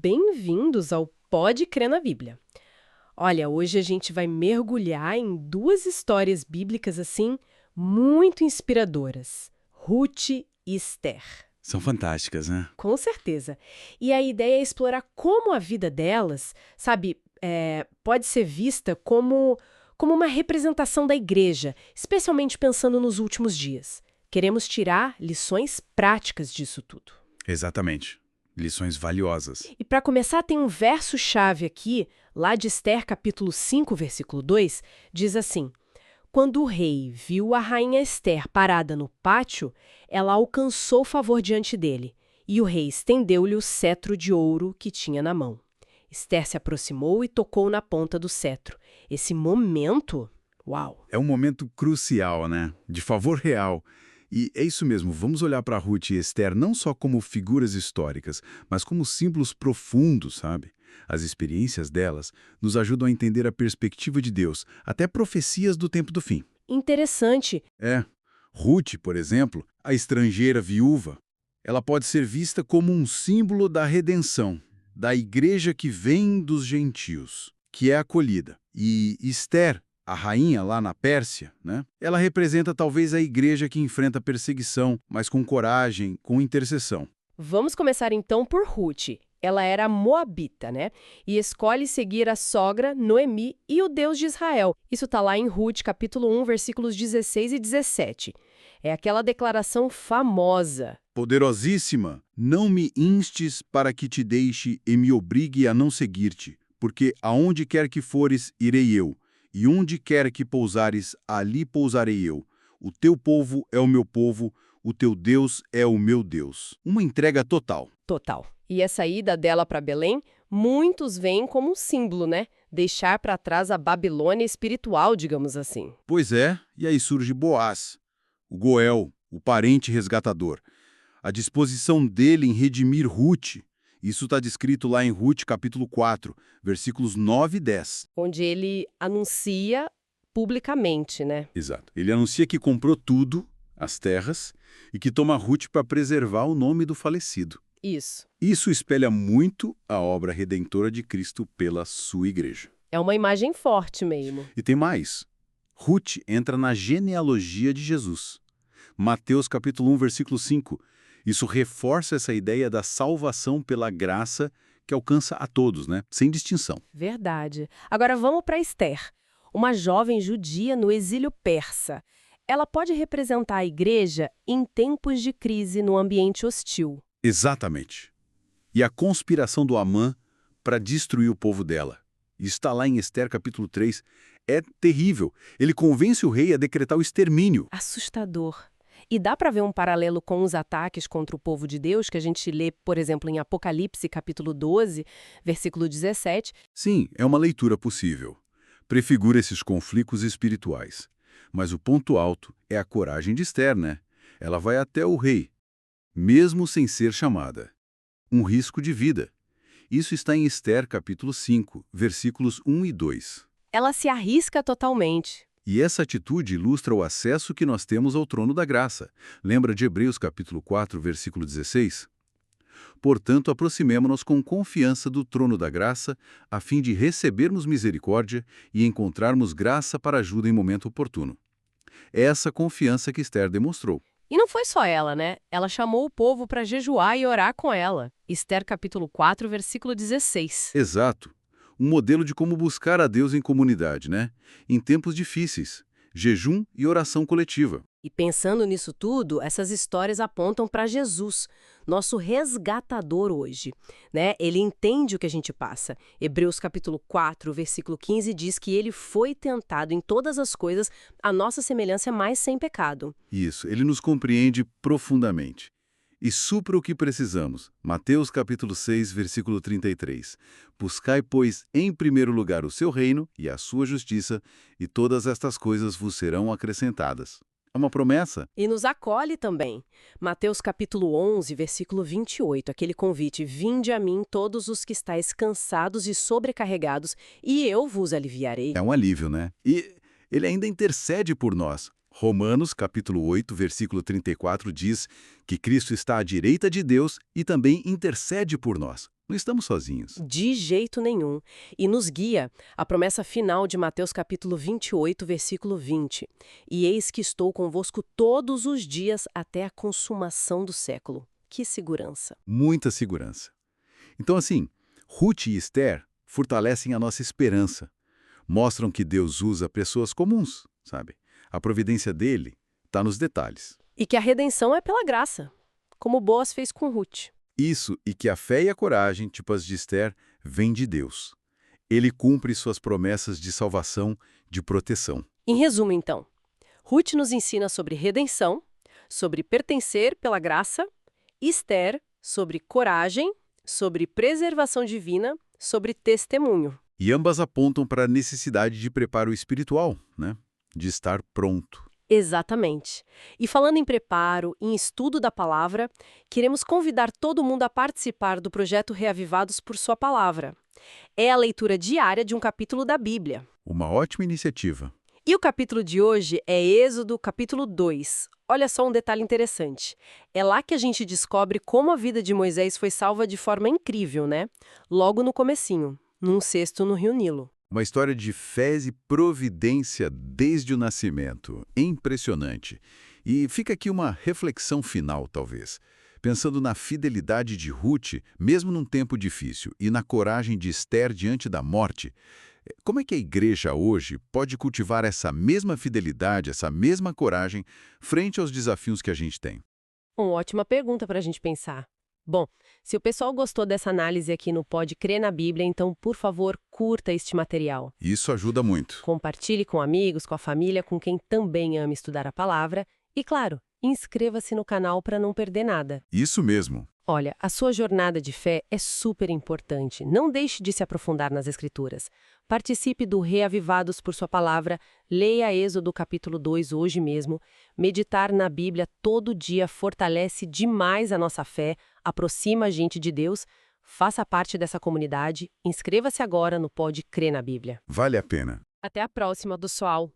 bem-vindos ao Pode Crer na Bíblia. Olha, hoje a gente vai mergulhar em duas histórias bíblicas assim muito inspiradoras, Ruth e Esther. São fantásticas, né? Com certeza. E a ideia é explorar como a vida delas, sabe, pode ser vista como uma representação da igreja, especialmente pensando nos últimos dias. Queremos tirar lições práticas disso tudo. Exatamente. Lições valiosas. E para começar, tem um verso-chave aqui, lá de Esther, capítulo 5, versículo 2, diz assim: Quando o rei viu a rainha Esther parada no pátio, ela alcançou favor diante dele, e o rei estendeu-lhe o cetro de ouro que tinha na mão. Esther se aproximou e tocou na ponta do cetro. Esse momento, uau! É um momento crucial, né? De favor real. E é isso mesmo, vamos olhar para Ruth e Esther não só como figuras históricas, mas como símbolos profundos, sabe? As experiências delas nos ajudam a entender a perspectiva de Deus, até profecias do tempo do fim. Interessante. Ruth, por exemplo, a estrangeira viúva, ela pode ser vista como um símbolo da redenção, da igreja que vem dos gentios, que é acolhida. E Esther, a rainha lá na Pérsia, né? Ela representa talvez a igreja que enfrenta perseguição, mas com coragem, com intercessão. Vamos começar então por Ruth. Ela era moabita, né? E escolhe seguir a sogra, Noemi, e o Deus de Israel. Isso está lá em Ruth, capítulo 1, versículos 16 e 17. É aquela declaração famosa. Poderosíssima, não me instes para que te deixe e me obrigue a não seguir-te, porque aonde quer que fores, irei eu. E onde quer que pousares, ali pousarei eu. O teu povo é o meu povo, o teu Deus é o meu Deus. Uma entrega total. Total. E essa ida dela para Belém, muitos veem como um símbolo, né? Deixar para trás a Babilônia espiritual, digamos assim. Pois é, e aí surge Boaz, o Goel, o parente resgatador. A disposição dele em redimir Ruth. Isso está descrito lá em Ruth, capítulo 4, versículos 9 e 10. Onde ele anuncia publicamente, né? Exato. Ele anuncia que comprou tudo, as terras, e que toma Ruth para preservar o nome do falecido. Isso. Isso espelha muito a obra redentora de Cristo pela sua igreja. É uma imagem forte mesmo. E tem mais. Ruth entra na genealogia de Jesus. Mateus capítulo 1, versículo 5. Isso reforça essa ideia da salvação pela graça que alcança a todos, né? Sem distinção. Verdade. Agora vamos para Esther, uma jovem judia no exílio persa. Ela pode representar a igreja em tempos de crise no ambiente hostil. Exatamente. E a conspiração do Amã para destruir o povo dela. Está lá em Esther capítulo 3. É terrível. Ele convence o rei a decretar o extermínio. Assustador. E dá para ver um paralelo com os ataques contra o povo de Deus, que a gente lê, por exemplo, em Apocalipse, capítulo 12, versículo 17. Sim, é uma leitura possível. Prefigura esses conflitos espirituais. Mas o ponto alto é a coragem de Esther, né? Ela vai até o rei, mesmo sem ser chamada. Um risco de vida. Isso está em Esther, capítulo 5, versículos 1 e 2. Ela se arrisca totalmente. E essa atitude ilustra o acesso que nós temos ao trono da graça. Lembra de Hebreus capítulo 4, versículo 16? Portanto, aproximemo-nos com confiança do trono da graça, a fim de recebermos misericórdia e encontrarmos graça para ajuda em momento oportuno. É essa confiança que Esther demonstrou. E não foi só ela, né? Ela chamou o povo para jejuar e orar com ela. Esther capítulo 4, versículo 16. Exato. Um modelo de como buscar a Deus em comunidade, né? Em tempos difíceis. Jejum e oração coletiva. E pensando nisso tudo, essas histórias apontam para Jesus, nosso resgatador hoje, né? Ele entende o que a gente passa. Hebreus capítulo 4, versículo 15 diz que ele foi tentado em todas as coisas, a nossa semelhança é mais sem pecado. Isso, ele nos compreende profundamente. E supra o que precisamos. Mateus capítulo 6, versículo 33. Buscai, pois, em primeiro lugar o seu reino e a sua justiça, e todas estas coisas vos serão acrescentadas. É uma promessa. E nos acolhe também. Mateus capítulo 11, versículo 28, aquele convite: Vinde a mim todos os que estáis cansados e sobrecarregados, e eu vos aliviarei. É um alívio, né? E ele ainda intercede por nós. Romanos, capítulo 8, versículo 34, diz que Cristo está à direita de Deus e também intercede por nós. Não estamos sozinhos. De jeito nenhum. E nos guia a promessa final de Mateus capítulo 28, versículo 20. E eis que estou convosco todos os dias até a consumação do século. Que segurança. Muita segurança. Então, assim, Ruth e Esther fortalecem a nossa esperança. Mostram que Deus usa pessoas comuns, sabe? A providência dele está nos detalhes. E que a redenção é pela graça, como Boaz fez com Ruth. Isso, e que a fé e a coragem, tipo as de Esther, vêm de Deus. Ele cumpre suas promessas de salvação, de proteção. Em resumo, então, Ruth nos ensina sobre redenção, sobre pertencer pela graça, Esther sobre coragem, sobre preservação divina, sobre testemunho. E ambas apontam para a necessidade de preparo espiritual, né? De estar pronto. Exatamente. E falando em preparo, em estudo da palavra, queremos convidar todo mundo a participar do projeto Reavivados por Sua Palavra. É a leitura diária de um capítulo da Bíblia. Uma ótima iniciativa. E o capítulo de hoje é Êxodo, capítulo 2. Olha só um detalhe interessante. É lá que a gente descobre como a vida de Moisés foi salva de forma incrível, né? Logo no comecinho, num cesto no Rio Nilo. Uma história de fé e providência desde o nascimento. Impressionante. E fica aqui uma reflexão final, talvez. Pensando na fidelidade de Ruth, mesmo num tempo difícil, e na coragem de Esther diante da morte, como é que a igreja hoje pode cultivar essa mesma fidelidade, essa mesma coragem, frente aos desafios que a gente tem? Uma ótima pergunta para a gente pensar. Bom, se o pessoal gostou dessa análise aqui no Pode Crer na Bíblia, então, por favor, curta este material. Isso ajuda muito. Compartilhe com amigos, com a família, com quem também ama estudar a palavra. E, claro, inscreva-se no canal para não perder nada. Isso mesmo. Olha, a sua jornada de fé é super importante. Não deixe de se aprofundar nas Escrituras. Participe do Reavivados por Sua Palavra, leia Êxodo capítulo 2 hoje mesmo. Meditar na Bíblia todo dia fortalece demais a nossa fé, aproxima a gente de Deus. Faça parte dessa comunidade. Inscreva-se agora no Pode Crer na Bíblia. Vale a pena. Até a próxima, pessoal!